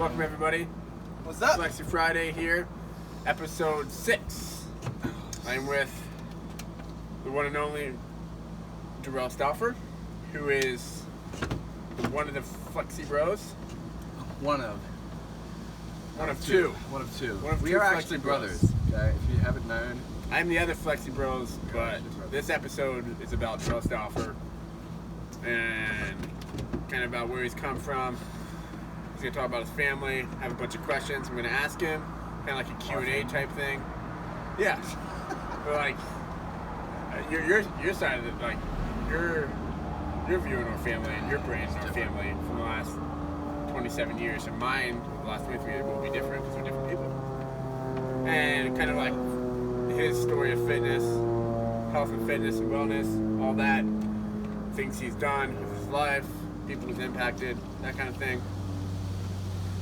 Welcome everybody. What's up? Flexy Friday here, episode 6. I'm with the one and only Direlle Stauffer, who is one of the Flexy Bros. One of two. We are actually brothers. Okay, if you haven't known. I'm the other Flexy Bros, but this episode is about Direlle Stauffer and kind of about where he's come from. He's going to talk about his family. I have a bunch of questions I'm going to ask him, kind of like a Q&A type thing. Yeah. But like, your side of it, like, your view on our family and your brain on our family from the last 27 years, and mine the last 23 years will be different because we're different people. And kind of like his story of fitness, health and fitness and wellness, all that, things he's done with his life, people he's impacted, that kind of thing.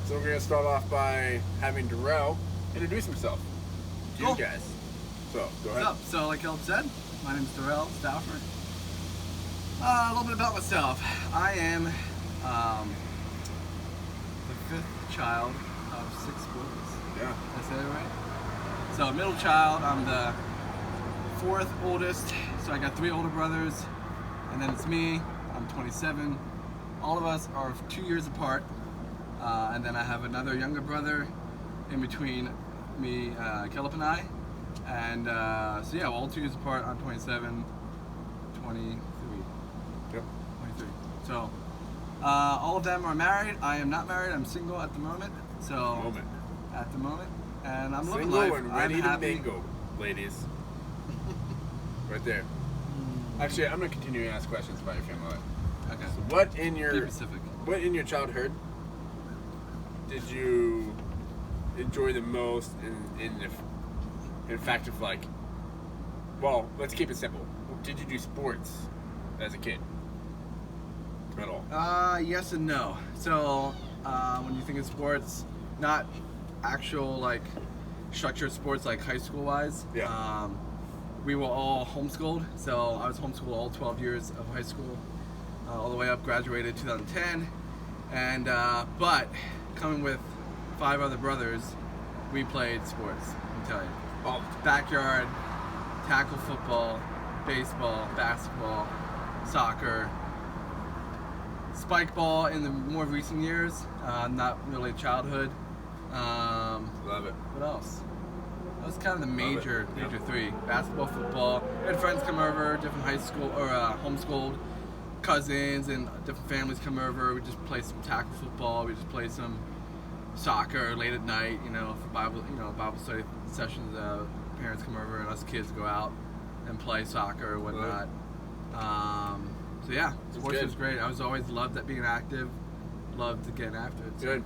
So we're going to start off by having Direlle introduce himself to you guys. So, go ahead. What's up? So, like Caleb said, my name is Direlle Stauffer. A little bit about myself. I am the 5th child of 6 boys. Yeah. Did I say that right? So, middle child, I'm the 4th oldest. So, I got 3 older brothers, and then it's me. I'm 27. All of us are 2 years apart. And then I have another younger brother in between me, Caleb and I. And so yeah, we're all 2 years apart. I'm 27, 23. Yep. 23. So all of them are married. I am not married. I'm single at the moment. So at the moment, and I'm living life. And ready to mingle, ladies. Right there. Actually, I'm gonna continue to ask questions about your family life. Okay. So what in your childhood did you enjoy the most in fact of like, well, let's keep it simple. Did you do sports as a kid at all? Yes and no. So when you think of sports, not actual like structured sports like high school wise. Yeah. We were all homeschooled. So I was homeschooled all 12 years of high school, all the way up. Graduated 2010, and but coming with 5 other brothers, we played sports. I can tell you. Oh. Backyard, tackle football, baseball, basketball, soccer, spike ball in the more recent years, not really childhood. Love it. What else? That was kind of the major 3. Basketball, football. We had friends come over, different high school or homeschooled cousins and different families come over. We just play some tackle football. We just play some soccer late at night, for Bible study sessions. Parents come over and us kids go out and play soccer or whatnot. So yeah, sports was great. I was always loved at being active, loved getting after it. So.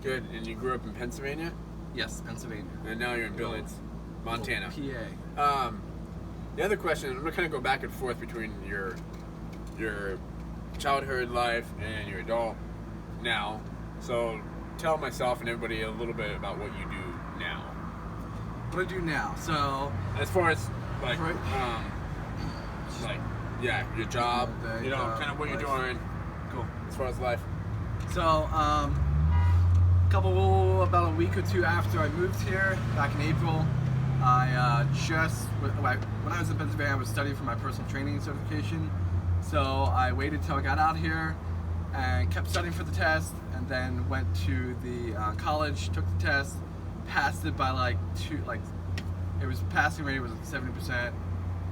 Good. And you grew up in Pennsylvania? Yes, Pennsylvania. And now you're in Billings, Montana. PA. The other question, I'm gonna kind of go back and forth between your childhood life and your adult now. So tell myself and everybody a little bit about what you do now. What I do now. So as far as like your job, kind of what you're doing. Cool. As far as life. So about a week or 2 after I moved here, back in April, when I was in Pennsylvania, I was studying for my personal training certification. So I waited till I got out here and kept studying for the test, and then went to the college, took the test, passed it by it was passing rate was 70%.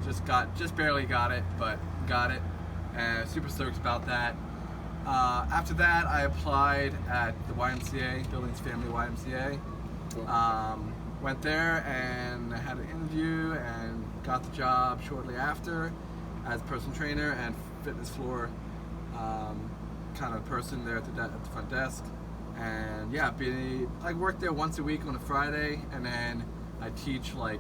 Just barely got it, but got it, and super stoked about that. After that, I applied at the YMCA, Billings Family YMCA. Cool. Went there and had an interview and got the job shortly after as personal trainer and fitness floor kind of person there at the front desk. And yeah, I work there once a week on a Friday, and then I teach I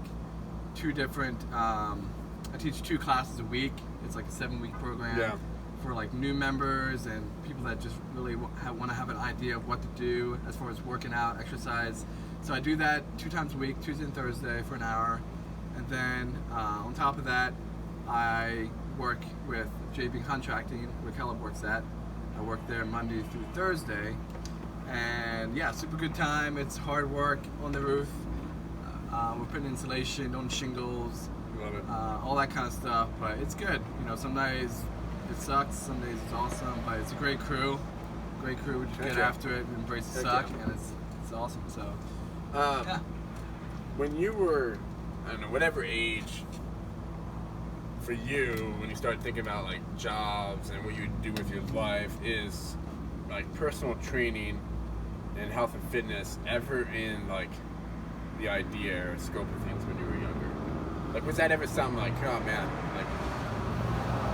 teach 2 classes a week. It's like a 7-week program. Yeah. For like new members and people that just really want to have an idea of what to do as far as working out, exercise. So I do that 2 times a week, Tuesday and Thursday for an hour. And then on top of that, I work with JB Contracting, where Caleb works at. I work there Monday through Thursday. And yeah, super good time. It's hard work on the roof. We're putting insulation on shingles, Love it. all that kind of stuff. But it's good. You know, some days it sucks, some days it's awesome. But it's a great crew. Great crew. We just Heck get yeah. after it and embrace the Heck suck, yeah. and it's awesome. So yeah. When you were, I don't know, whatever age, for you, when you start thinking about like jobs and what you do with your life, is like personal training and health and fitness ever in like the idea or scope of things when you were younger? Like, was that ever something like, oh man, like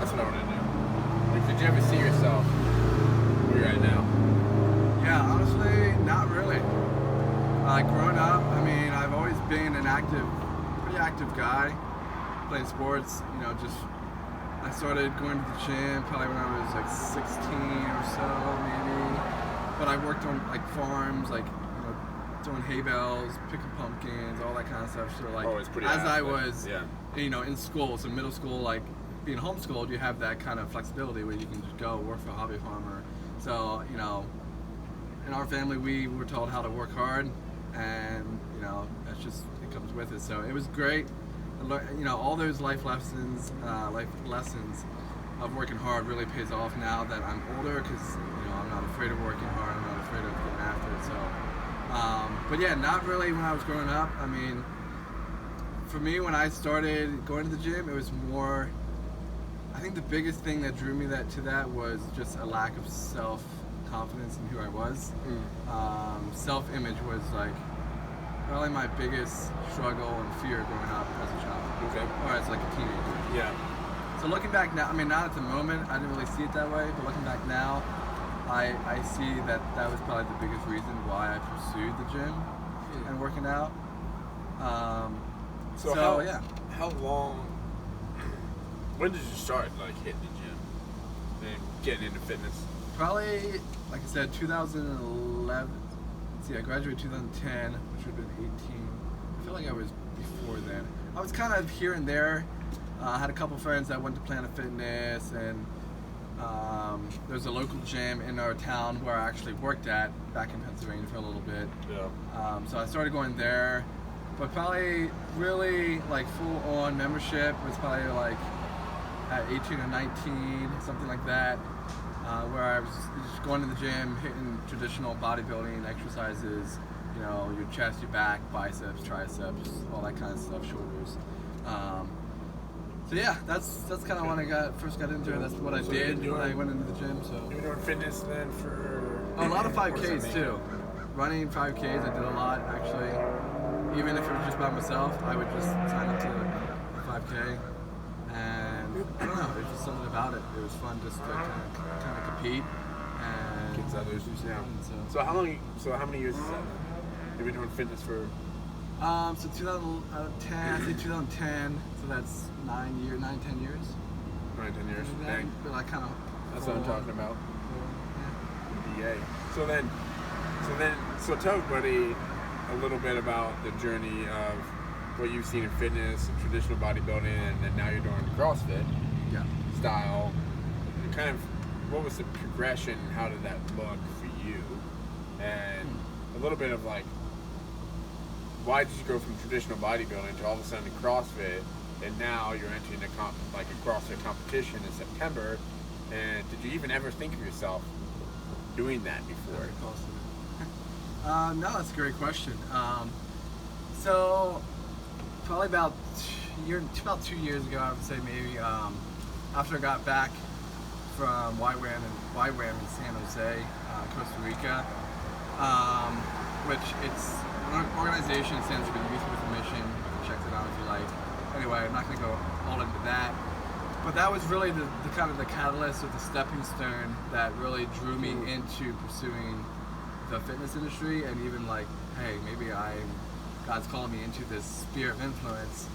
that's what I want to do? Like, did you ever see yourself where you're at now? Yeah, honestly, not really. Growing up, I mean, I've always been an pretty active guy, playing sports. You know, I started going to the gym probably when I was like 16 or so, maybe. But I worked on like farms, like, you know, doing hay bales, picking pumpkins, all that kind of stuff. So like, It's pretty as I athletic. was, Yeah. you know, in school, so middle school, like being homeschooled, you have that kind of flexibility where you can just go work for a hobby farmer. So, you know, in our family, we were told how to work hard, and you know, that's just, it comes with it. So it was great. You know, all those life lessons of working hard really pays off now that I'm older, because you know, I'm not afraid of working hard. I'm not afraid of getting after it. So, but yeah, not really when I was growing up. I mean, for me, when I started going to the gym, it was more, I think the biggest thing that drew me to that was just a lack of self-confidence in who I was. Self-image was like probably my biggest struggle and fear growing up as a child. Okay. Or as like a teenager. Yeah. So looking back now, I mean, not at the moment, I didn't really see it that way, but looking back now, I see that was probably the biggest reason why I pursued the gym and working out. So yeah. How long? When did you start like hitting the gym and getting into fitness? Probably, like I said, 2011. See, I graduated 2010, which would have been 18. I feel like I was before then. I was kind of here and there. I had a couple friends that went to Planet Fitness, and there's a local gym in our town where I actually worked at back in Pennsylvania for a little bit. Yeah. So I started going there, but probably really like full-on membership was probably like at 18 or 19, something like that, where I was just going to the gym, hitting traditional bodybuilding exercises, you know, your chest, your back, biceps, triceps, all that kind of stuff, shoulders. So yeah, that's kind of when I first got into it. That's what I did when I went into the gym. So You were doing fitness then for a lot of 5Ks too. Running 5Ks, I did a lot actually. Even if it was just by myself, I would just sign up to a 5K, and I don't know, there's just something about it. It was fun just to kind of compete and Kids others. do something. Yeah. So how many years is that? You've been doing fitness for? So 2010, I say 2010. So that's 10 years. 9, 10 years. Dang. But I kind of. That's what I'm talking about. Yeah. EA. So tell everybody a little bit about the journey of what you've seen in fitness and traditional bodybuilding, and then now you're doing CrossFit Yeah. style. And kind of, what was the progression? How did that look for you? And a little bit of like, why did you go from traditional bodybuilding to all of a sudden CrossFit, and now you're entering a CrossFit competition in September? And did you even ever think of yourself doing that before? No, that's a great question. So probably about 2 years ago, I would say maybe, after I got back from YWAM in San Jose, Costa Rica, which it's an organization that stands for Youth with a Mission. You can check it out if you like. Anyway, I'm not going to go all into that. But that was really the kind of the catalyst or the stepping stone that really drew me into pursuing the fitness industry, and even like, hey, maybe God's calling me into this sphere of influence,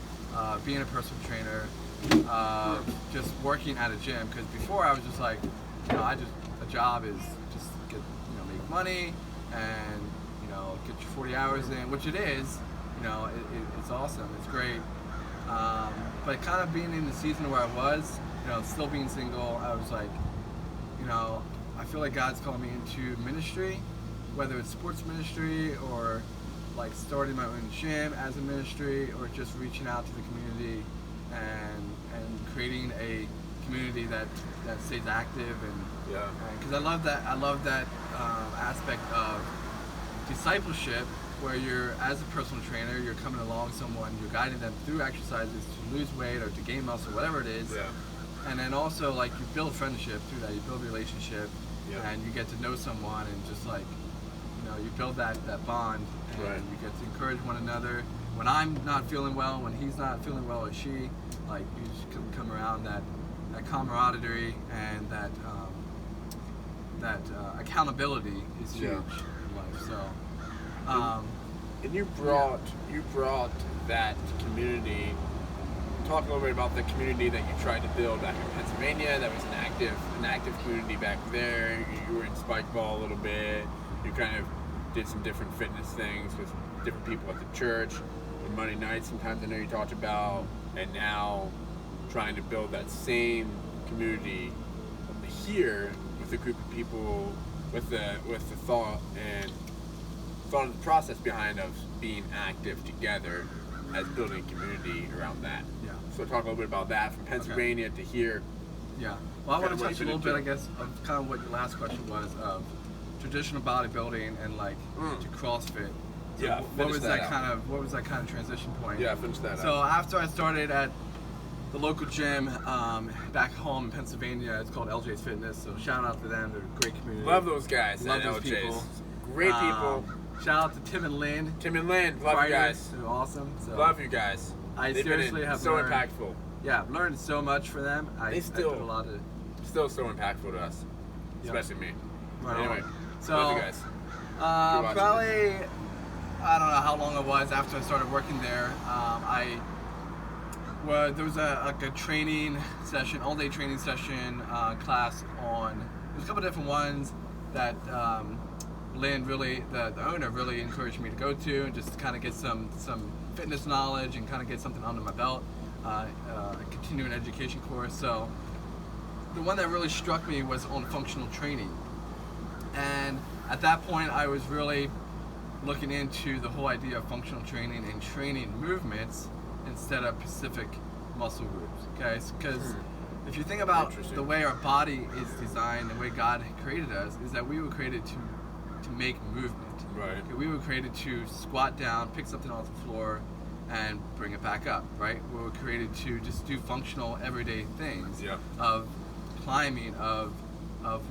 being a personal trainer, just working at a gym. Because before I was just like, you know, a job is just get, you know, make money and, you know, get your 40 hours in, which it is. You know, it's awesome, it's great. But kind of being in the season where I was, you know, still being single, I was like, you know, I feel like God's calling me into ministry, whether it's sports ministry or like starting my own gym as a ministry, or just reaching out to the community and creating a community that stays active, and because I love that aspect of discipleship, where you're, as a personal trainer, you're coming along someone, you're guiding them through exercises to lose weight or to gain muscle, whatever it is. And then also, like, you build friendship through that, you build relationship, and you get to know someone, and just like, you know, you build that bond, and you get to encourage one another. When I'm not feeling well, when he's not feeling well, or she, like, you just come around that camaraderie, and that accountability is huge in life. So, and you brought that community. Talk a little bit about the community that you tried to build back in Pennsylvania. That was an active community back there. You were in spike ball a little bit. You kind of did some different fitness things with different people at the church. On Monday nights, sometimes I know you talked about, and now trying to build that same community here with a group of people, with the thought of the process behind us being active together as building a community around that. So talk a little bit about that from Pennsylvania to here. Well, I want to touch a little bit, I guess, of kind of what your last question was, of traditional bodybuilding and like to CrossFit. So what was that kind of transition point? Finish that So after I started at the local gym back home in Pennsylvania, it's called LJ's Fitness. So shout out to them; they're a great community. Love those guys. Love those people. Great people. Shout out to Tim and Lynn. Love you guys. They're awesome. So love you guys. They've seriously have so learned, impactful. I've learned so much from them. I put a lot of still so impactful to us, especially me. Anyway, so love you guys. Probably, I don't know how long it was after I started working there. There was a training session, all-day training session class on. There's a couple different ones that Lynn really, the owner, really encouraged me to go to, and just kind of get some fitness knowledge and kind of get something under my belt. A continuing education course. So the one that really struck me was on functional training, and at that point I was really looking into the whole idea of functional training and training movements instead of specific muscle groups. Okay, because if you think about the way our body is designed, the way God created us, is that we were created to make movement. Right. Okay, we were created to squat down, pick something off the floor, and bring it back up, right? We were created to just do functional, everyday things of climbing, of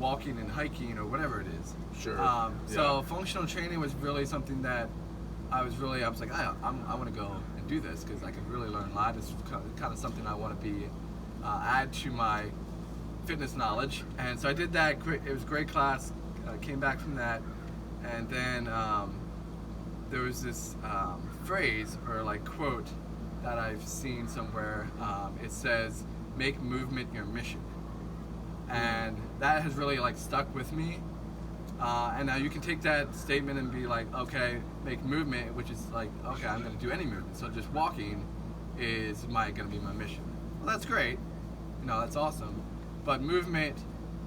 walking and hiking, or whatever it is. So functional training was really something that I was like, I want to go and do this, because I can really learn a lot. It's kind of something I want to be add to my fitness knowledge. And so I did that. It was a great class. Came back from that, and then there was this phrase, or like quote, that I've seen somewhere. It says, "Make movement your mission," and that has really like stuck with me. And now you can take that statement and be like, okay, make movement, which is like, okay, I'm going to do any movement. So just walking is going to be my mission. Well, that's great. That's awesome. But movement,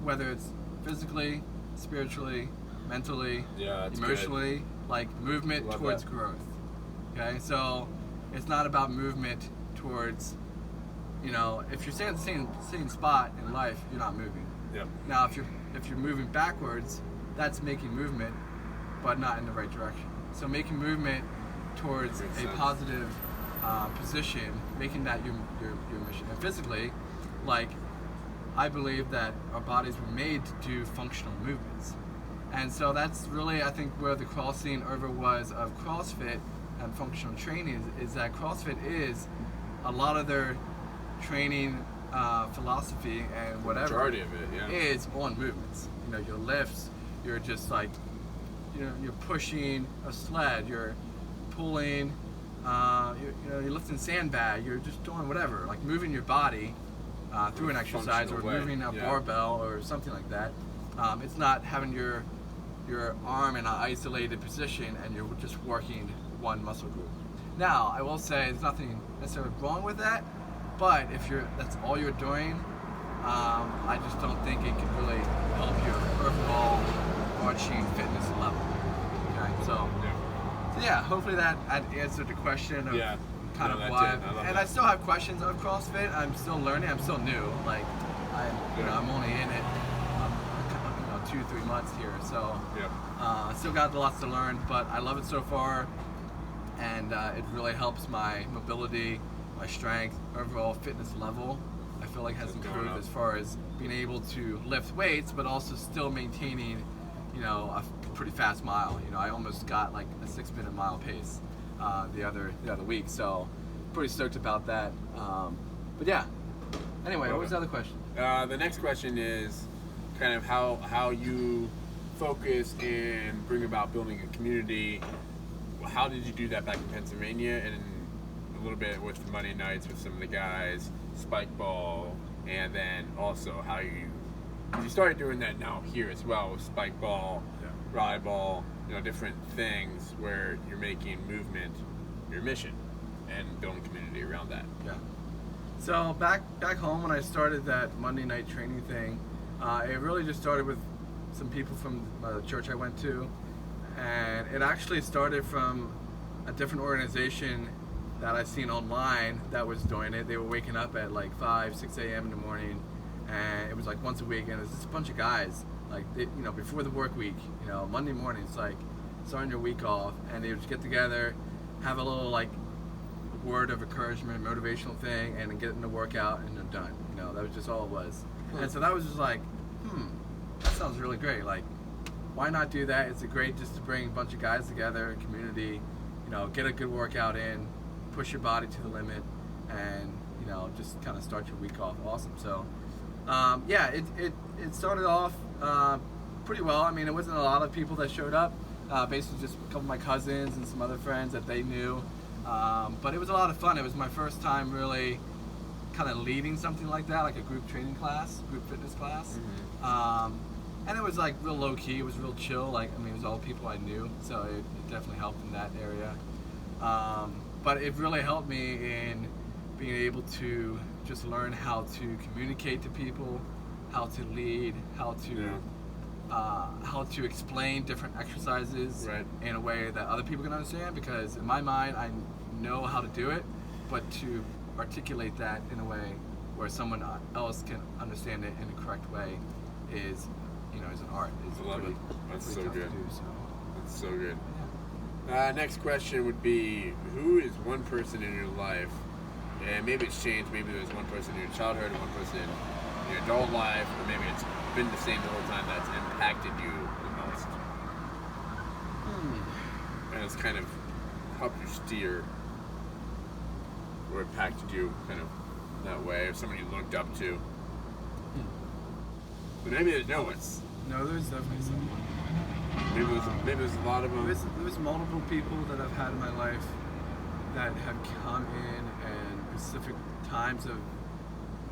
whether it's physically, spiritually, mentally, emotionally, like movement towards growth. Okay, so it's not about movement towards, if you're staying at the same spot in life, you're not moving. Now, if you're moving backwards, that's making movement, but not in the right direction. So making movement towards a positive position, making that your mission. And physically, like, I believe that our bodies were made to do functional movements. And so that's really, I think, where the crossing over was of CrossFit and functional training, is that CrossFit is a lot of their training philosophy and whatever majority of it, is on movements. Your lifts, you're just like, you're pushing a sled, you're pulling, you're lifting sandbag, you're just doing whatever, like moving your body through an exercise, or moving a barbell or something like that. It's not having your arm in an isolated position and you're just working one muscle group. Now, I will say there's nothing necessarily wrong with that, but if that's all you're doing, I just don't think it can really help your overall overarching fitness level. So yeah, hopefully that answered the question of kind of why. And I still have questions of CrossFit. I'm still learning. I'm still new. Like I'm only in it 2-3 months here, so I still got lots to learn, but I love it so far, and it really helps my mobility, my strength, overall fitness level. I feel like has improved as far as being able to lift weights, but also still maintaining, a pretty fast mile. I almost got like a 6-minute mile pace the other week, so pretty stoked about that. But yeah. Anyway, what was the other question? The next question is kind of how you focus and bring about building a community. How did you do that back in Pennsylvania, and a little bit with Monday nights with some of the guys, spike ball, and then also how you started doing that now here as well with spike ball, ride ball, different things where you're making movement your mission and building community around that. Yeah. So back home when I started that Monday night training thing, it really just started with some people from the church I went to, and it actually started from a different organization that I seen online that was doing it. They were waking up at like 5-6 a.m. in the morning, and it was like once a week, and it was just a bunch of guys like before the work week, Monday mornings, like starting your week off, and they would get together, have a little like word of encouragement, motivational thing, and then get in the workout, and they're done. That was just all it was. And so that was just like, that sounds really great. Like, why not do that? It's great just to bring a bunch of guys together, community, get a good workout in, push your body to the limit, and just kind of start your week off awesome. So it started off pretty well. I mean, it wasn't a lot of people that showed up. Basically just a couple of my cousins and some other friends that they knew. But it was a lot of fun. It was my first time really kind of leading something like that, like a group training class, group fitness class. And it was like real low key. It was real chill. Like, it was all people I knew, so it definitely helped in that area. But it really helped me in being able to just learn how to communicate to people, how to lead, how to explain different exercises in a way that other people can understand. Because in my mind, I know how to do it, but to articulate that in a way where someone else can understand it in the correct way is an art. I love it. That's so good. So. That's so good. Next question would be, who is one person in your life, and maybe it's changed, maybe there's one person in your childhood, one person in your adult life, or maybe it's been the same the whole time, that's impacted you the most? And it's kind of helped you steer, or impacted you kind of that way, or someone you looked up to. But maybe there's no one. No, there's definitely someone. Maybe there's a lot of them. There's multiple people that I've had in my life that have come in specific times of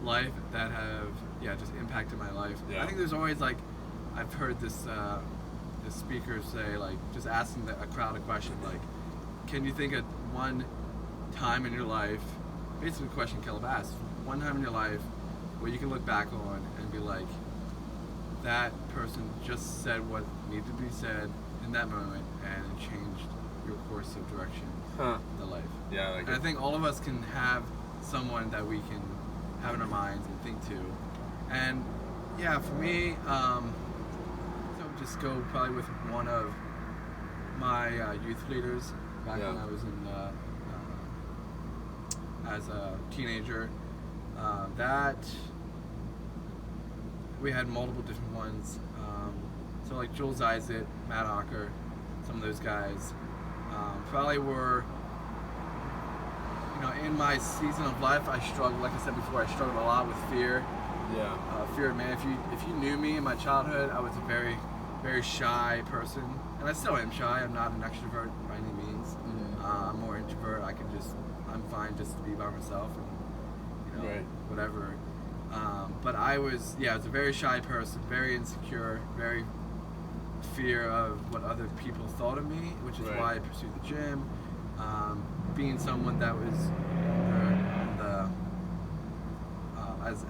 life that have just impacted my life. I think there's always like, I've heard this speaker say, like, just asking a crowd a question like, can you think of one time in your life, basically the question Caleb asked, one time in your life where you can look back on and be like, that person just said what needed to be said in that moment, and it changed your course of direction in the life. Yeah, like and I think all of us can have someone that we can have in our minds and think to. And for me, I would just go probably with one of my youth leaders back when I was in as a teenager. That we had multiple different ones. So like Jules Isaac, Matt Ocker, some of those guys probably were, in my season of life, I struggled, like I said before, I struggled a lot with fear. Fear, man, if you knew me in my childhood, I was a very, very shy person. And I still am shy. I'm not an extrovert by any means. I'm more introvert. I'm fine just to be by myself and, whatever. But I was a very shy person, very insecure, very fear of what other people thought of me, which is why I pursued the gym. Being someone that was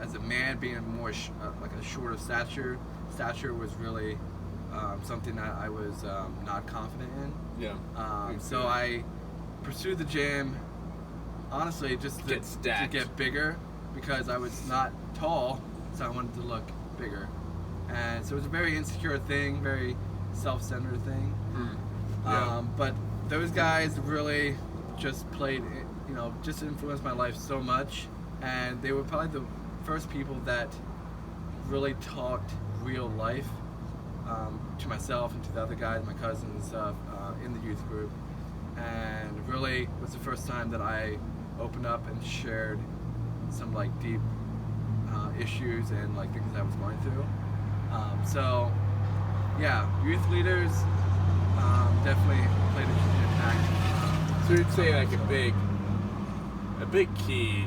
as a man, being more like a shorter stature was really something that I was not confident in. Yeah. So I pursued the gym, honestly, just Get to stacked. get bigger, because I was not tall, so I wanted to look bigger. And so it was a very insecure thing, very self-centered thing. Yeah. But those guys really just played, just influenced my life so much. And they were probably the first people that really talked real life to myself and to the other guys, my cousins and stuff, in the youth group. And really was the first time that I opened up and shared some like deep issues and like things I was going through. So yeah, youth leaders definitely played a huge impact. So you'd say like a big key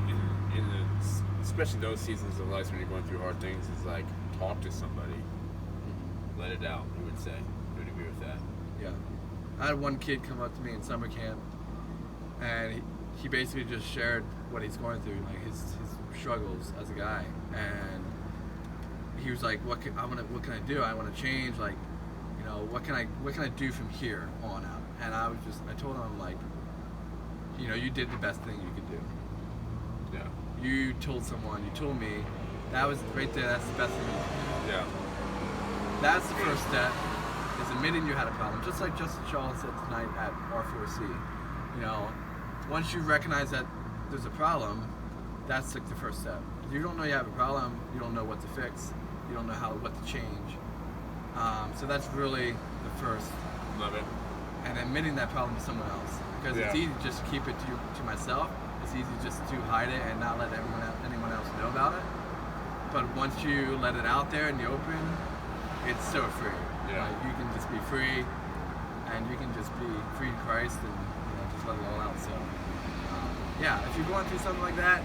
in especially those seasons of life when you're going through hard things is like talk to somebody, let it out. You would say. You would agree with that? Yeah, I had one kid come up to me in summer camp, and he basically just shared what he's going through, like his struggles as a guy, and he was like, what can I do? I want to change, like, what can I do from here on out? And I told him, like, you did the best thing you could do. Yeah. You told me, that was right there, that's the best thing you could do. Yeah. That's the first step, is admitting you had a problem. Just like Justin Shaw said tonight at R4C. Once you recognize that there's a problem, that's like the first step. If you don't know you have a problem, you don't know what to fix, you don't know what to change. So that's really the first. Love it. And admitting that problem to someone else. Because it's easy to just keep it to myself. It's easy just to hide it and not let anyone else know about it. But once you let it out there in the open, it's so free. Yeah. You can just be free, and you can just be free in Christ, and just let it all out. So, yeah, if you're going through something like that,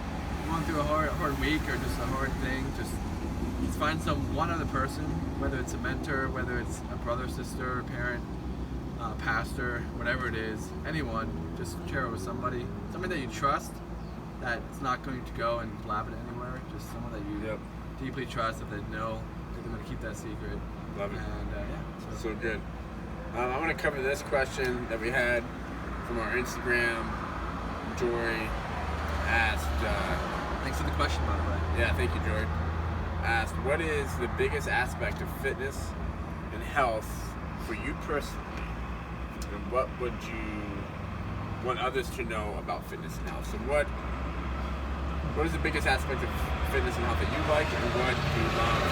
going through a hard week or just a hard thing, just find one other person, whether it's a mentor, whether it's a brother, sister, parent, pastor, whatever it is, anyone, just share it with somebody that you trust, that it's not going to go and blab it anywhere, just someone that you deeply trust, that they know that they're going to keep that secret. Love it. And yeah, so good. I want to cover this question that we had from our Instagram. Jory asked. Thanks for the question, by the way. Yeah, thank you, Jory. Asked, what is the biggest aspect of fitness and health for you personally? And what would you want others to know about fitness and health? So what is the biggest aspect of fitness and health that you like, and what do you love?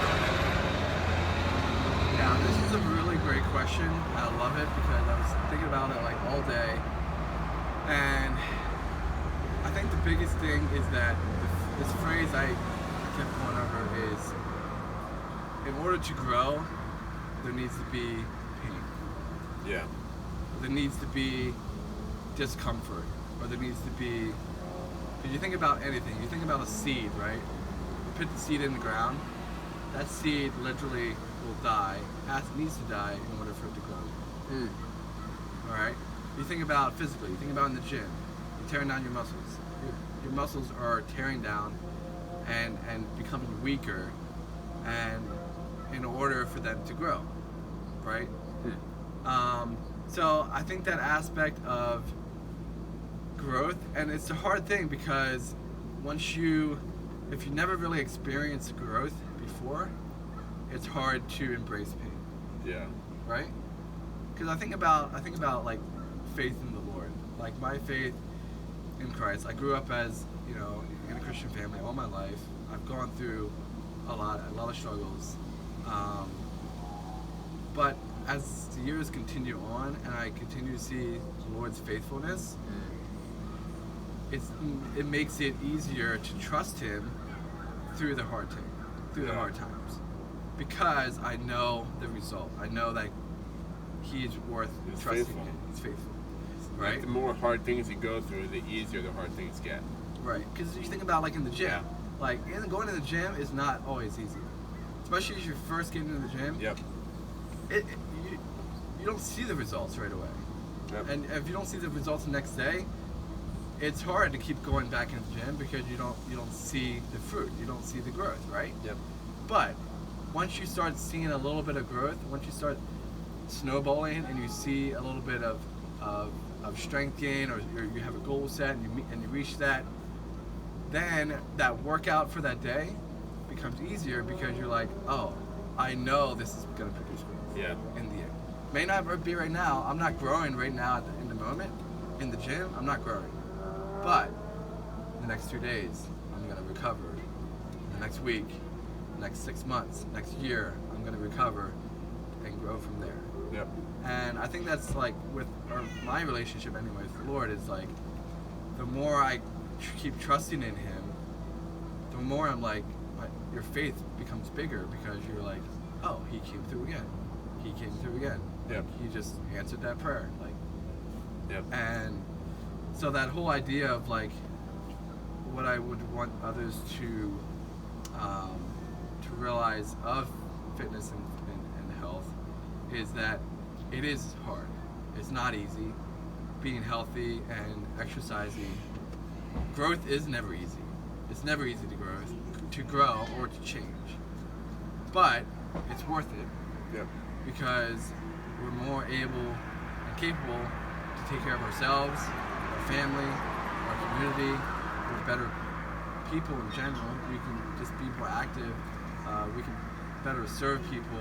Yeah, this is a really great question. I love it because I was thinking about it like all day. And I think the biggest thing is that this phrase I kept going over is, in order to grow, there needs to be pain. Yeah. There needs to be discomfort, or there needs to be, if you think about anything, you think about a seed, right? You put the seed in the ground, that seed literally will die, needs to die in order for it to grow. All right? You think about physically, you think about in the gym, you're tearing down your muscles. Your muscles are tearing down and becoming weaker, and in order for them to grow, right? So I think that aspect of growth, and it's a hard thing because if you never really experienced growth before, it's hard to embrace pain. Yeah. Right? Because I think about like faith in the Lord, like my faith in Christ. I grew up as in a Christian family all my life. I've gone through a lot of struggles, but as the years continue on and I continue to see the Lord's faithfulness, it makes it easier to trust Him through the hard times, because I know the result. I know that He's worth trusting faithful. in. He's faithful, right? Like the more hard things you go through, the easier the hard things get. Right, because you think about like in the gym, like going to the gym is not always easy, especially as you're first getting into the gym. Yep. You don't see the results right away. Yep. And if you don't see the results the next day, it's hard to keep going back in the gym because you don't see the fruit, you don't see the growth, right? Yep. But once you start seeing a little bit of growth, once you start snowballing and you see a little bit of strength gain, or you have a goal set and you reach that, then that workout for that day becomes easier because you're like, oh, I know this is going to produce growth. Yeah. In the end. May not be right now. I'm not growing right now in the moment. In the gym, I'm not growing. But the next 2 days, I'm going to recover. The next week, next 6 months, next year, I'm going to recover and grow from there. Yep. And I think that's like with my relationship anyway with the Lord is like, the more I keep trusting in Him, the more I'm like, your faith becomes bigger because you're like, oh, He came through again. He came through again. Yep. He just answered that prayer. Like, yep. And so that whole idea of like, what I would want others to realize of fitness and health is that it is hard. It's not easy. Being healthy and exercising, growth is never easy. It's never easy to grow or to change. But it's worth it. Yep. Because we're more able and capable to take care of ourselves, our family, our community. We're better people in general. We can just be more active. We can better serve people,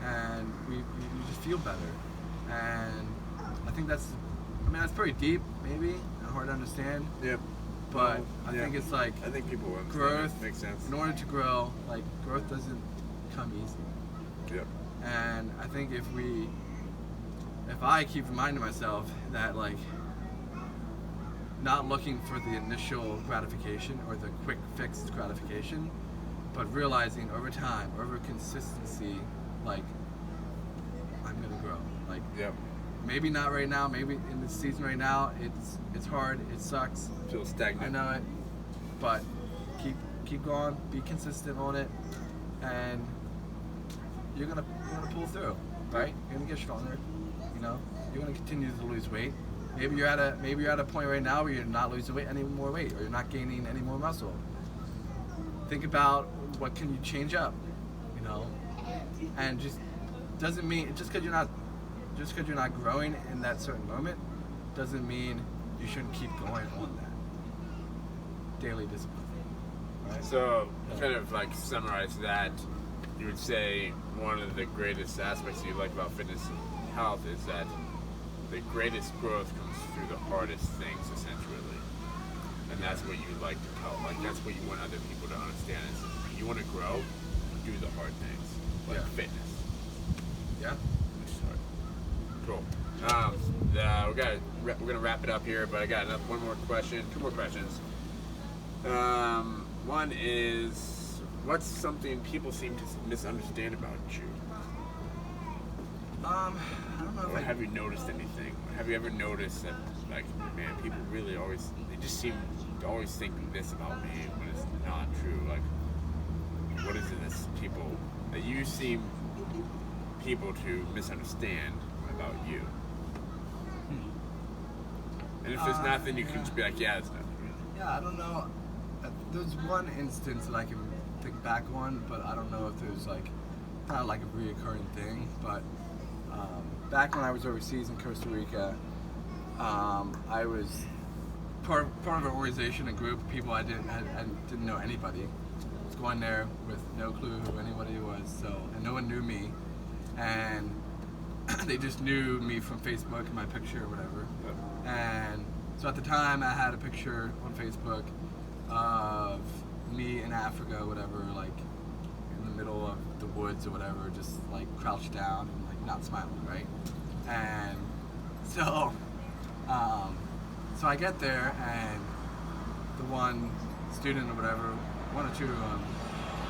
and we just feel better. And I think that's pretty deep, maybe, and hard to understand. Yep. But I think it's like, I think people will growth makes sense. In order to grow, like, growth doesn't come easy. Yep. And I think if I keep reminding myself that, like, not looking for the initial gratification or the quick fixed gratification, but realizing over time, over consistency, like, I'm gonna grow. Like, yep. Maybe not right now, maybe in this season right now, it's hard, it sucks. Feel stagnant. I know it, but keep going, be consistent on it, and you're gonna pull through, right? You're gonna get stronger, you know. You're gonna continue to lose weight. Maybe you're at a point right now where you're not losing any more weight, or you're not gaining any more muscle. Think about what can you change up, you know, and just doesn't mean just because you're not growing in that certain moment doesn't mean you shouldn't keep going on that daily discipline. Right? So, kind of like summarize that, you would say one of the greatest aspects you like about fitness and health is that the greatest growth comes through the hardest things, essentially. And that's what you like to tell. Like, that's what you want other people to understand is you want to grow, do the hard things, like fitness. Yeah. Which is hard. Cool. We're gonna wrap it up here, but I got two more questions. One is, what's something people seem to misunderstand about you? I don't know. Or have you noticed anything? Have you ever noticed that, like, man, people really they just seem to always think this about me when it's not true? Like, what is it that you seem people to misunderstand about you? And if there's nothing, you can just be like, yeah, it's nothing. Yeah, I don't know. There's one instance that I can think back on, but I don't know if there's like, not like a reoccurring thing, but back when I was overseas in Costa Rica, I was part of an organization, a group of people I didn't know anybody. I was going there with no clue who anybody was, and no one knew me, and they just knew me from Facebook and my picture or whatever. Yep. And so at the time I had a picture on Facebook of me in Africa or whatever, like in the middle of the woods or whatever, just like crouched down and like not smiling, right? And so I get there, and the one student or whatever, one or two of them,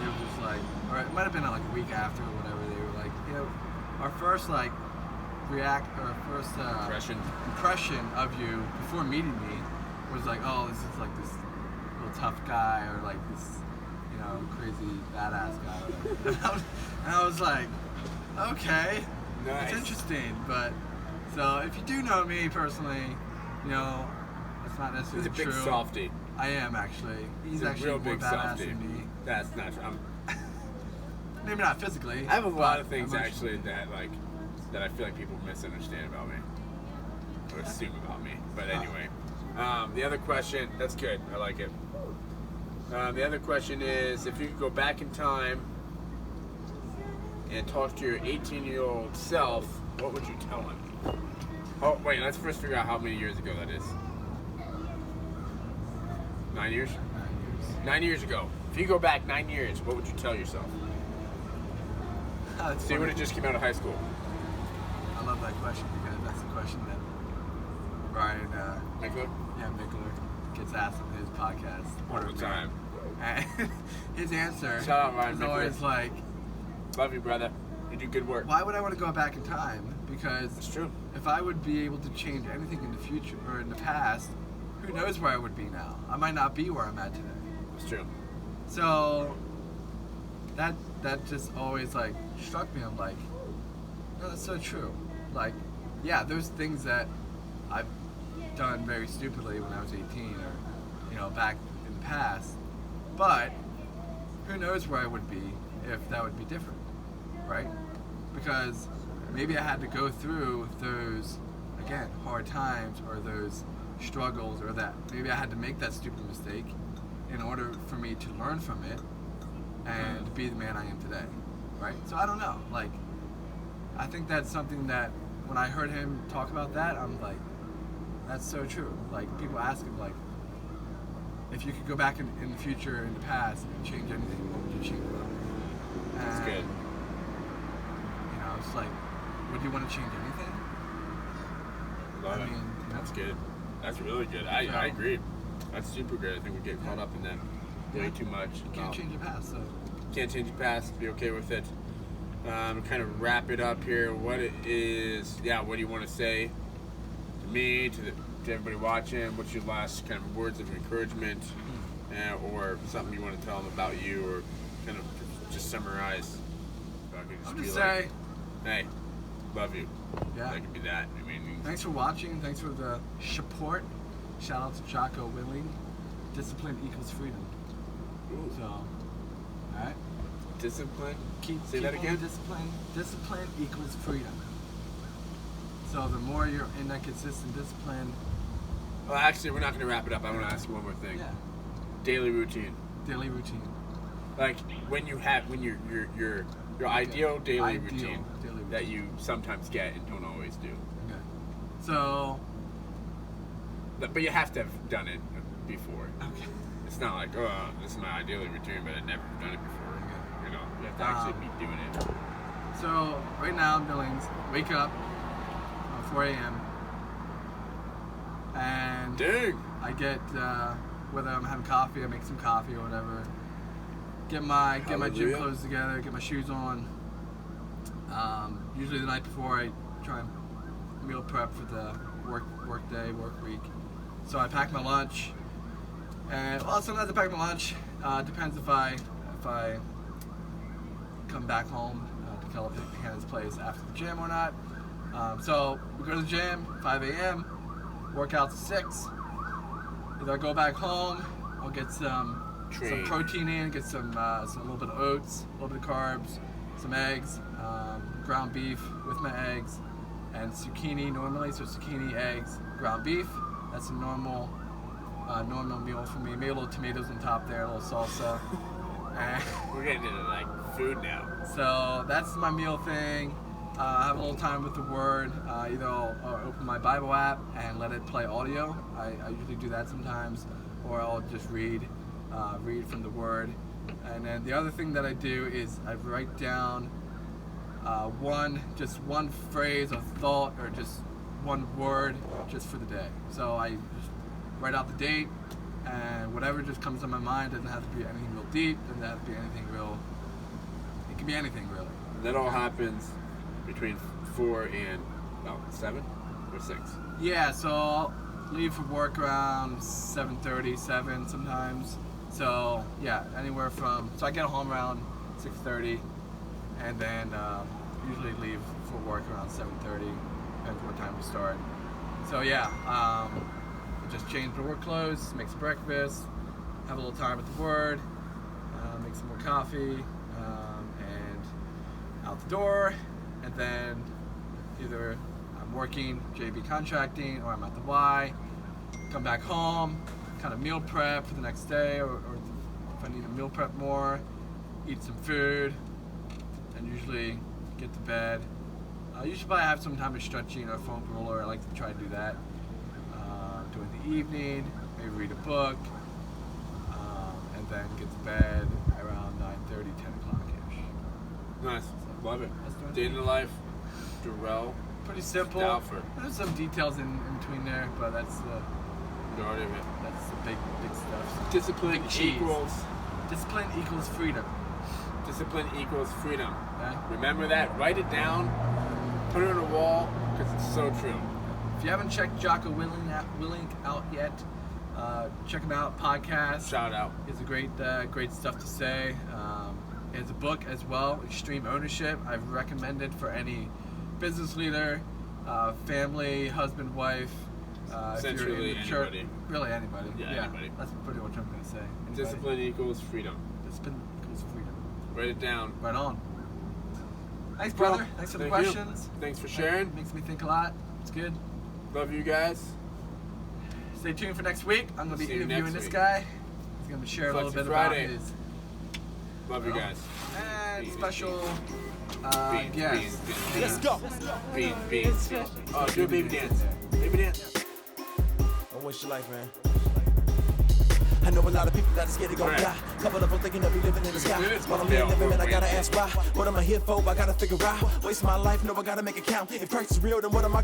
they were just like, or it might have been like a week after or whatever, they were like, you know, our first like impression of you before meeting me was like, oh, this is like this little tough guy, or like this, you know, crazy badass guy or whatever. And I was like, okay, nice. It's interesting, but so if you do know me personally, you know, that's not necessarily true. He's a big softy. I am actually. He's actually real more big badass softy. than me. That's not true. Maybe not physically. I have a lot of things actually that, like, that I feel like people misunderstand about me or assume about me. But anyway, the other question, that's good. I like it. The other question is, if you could go back in time and talk to your 18-year-old self, what would you tell him? Oh, wait, let's first figure out how many years ago that is. 9 years? 9 years ago. If you go back 9 years, what would you tell yourself? See, would have just came out of high school. I love that question because that's the question that Brian Mickler? Yeah, Mickler gets asked on his podcast All the time. And his answer Shout out, Ryan is Mickler. always like, Love you, brother. You do good work. why would I want to go back in time? Because It's true. if I would be able to change anything in the future or in the past, who knows where I would be now? I might not be where I'm at today. It's true. So that just always like struck me. I'm like, no, that's so true. Like, yeah, there's things that I've done very stupidly when I was 18 or back in the past, but who knows where I would be if that would be different, right? Because maybe I had to go through those, again, hard times or those struggles, or that maybe I had to make that stupid mistake in order for me to learn from it and be the man I am today, right? So I don't know, like, I think that's something that when I heard him talk about that, I'm like, that's so true. Like, people ask him, like, if you could go back in the future, in the past, and change anything, what would you change about it? That's good. It's like, would you want to change anything? Love it. That's good. That's really good. I agree. That's super good. I think we get caught up in that way too much. You can't change your past, so. Can't change your past. Be okay with it. Kind of wrap it up here. What it is? Yeah. What do you want to say to me, to everybody watching? What's your last kind of words of encouragement, or something you want to tell them about you, or kind of just summarize? I'll just say, hey, love you. Yeah. That could be that. I mean, thanks for watching. Thanks for the support. Shout out to Jocko Willink. Discipline equals freedom. Ooh. So, all right. Discipline. Keep that again. Discipline equals freedom. So the more you're in that consistent discipline. Well, actually, we're not going to wrap it up. I want to ask you one more thing. Yeah. Daily routine. Daily routine. Like when your ideal daily routine that you sometimes get and don't always do. Okay. So. But you have to have done it before. Okay. It's not like, oh, this is my ideal routine, but I've never done it before. Okay. You have to actually be doing it. So right now in Billings, wake up at 4 a.m. and Dang. I get whether I'm having coffee, I make some coffee or whatever. Get my gym clothes together, get my shoes on. Usually the night before I try and meal prep for the work day, work week. So I pack my lunch, and sometimes I pack my lunch. Depends if I come back home to Hannah's place after the gym or not. So we go to the gym 5 a.m. Work out to 6. Either I go back home, I'll get some protein in, get some little bit of oats, a little bit of carbs, some eggs, ground beef with my eggs, and zucchini normally. So zucchini, eggs, ground beef. That's a normal meal for me. Maybe a little tomatoes on top there, a little salsa. We're getting into like food now. So that's my meal thing. I have a little time with the Word. Either I'll open my Bible app and let it play audio. I usually do that sometimes, or I'll just read from the Word. And then the other thing that I do is I write down one phrase or thought or just one word just for the day. So I just write out the date, and whatever just comes to my mind. Doesn't have to be anything real deep, doesn't have to be anything real, it can be anything really. That all happens between 4 and 7 or 6? Yeah, so I'll leave for work around 7:30, 7 sometimes. So yeah, anywhere from, so I get home around 6:30, and then usually leave for work around 7:30, depends what time we start. So yeah, just change my work clothes, make some breakfast, have a little time with the Word, make some more coffee, and out the door, and then either I'm working, JB contracting, or I'm at the Y. Come back home, kind of meal prep for the next day, or if I need to meal prep more, eat some food, and usually get to bed. Usually I have some time of stretching or foam roller. I like to try to do that during the evening, maybe read a book, and then get to bed around 9:30, 10 o'clock-ish. Nice. So, Love it. that's doing Day in it. the life, Direlle. Pretty simple. Stauffer. There's some details in between there, but that's the Majority of it. big stuff. Discipline Big cheese. equals Discipline equals freedom. freedom. Okay? Remember that. Write it down. Put it on a wall because it's so true. If you haven't checked Jocko Willink out yet, check him out. Podcast. Shout out. He has a great stuff to say. He has a book as well, Extreme Ownership. I've recommended for any business leader, family, husband, wife. Essentially anybody. Really anybody. Yeah, anybody. That's pretty much what I'm going to say. Anybody. Discipline equals freedom. Discipline equals freedom. Write it down. Right on. Thanks, brother. Well, Thanks for the thank you. questions. Thanks for sharing. Makes me think a lot. It's good. Love you guys. Stay tuned for next week. I'm going to be See you interviewing next this week. guy. He's going to share a little Flexy bit Friday. about his Love you guys. and Beans, special Beans, guest. beans. Let's go. Beans. Oh, do a baby dance. Baby dance. Don't waste your life, man. I know a lot of people that are scared to go Right. die. Couple of them thinking they'll be living in the sky. Good. But I'm here living, man, I gotta ask why. What am I here for? I gotta figure out. Waste my life, no, I gotta make it count. If Christ is real, then what am I gonna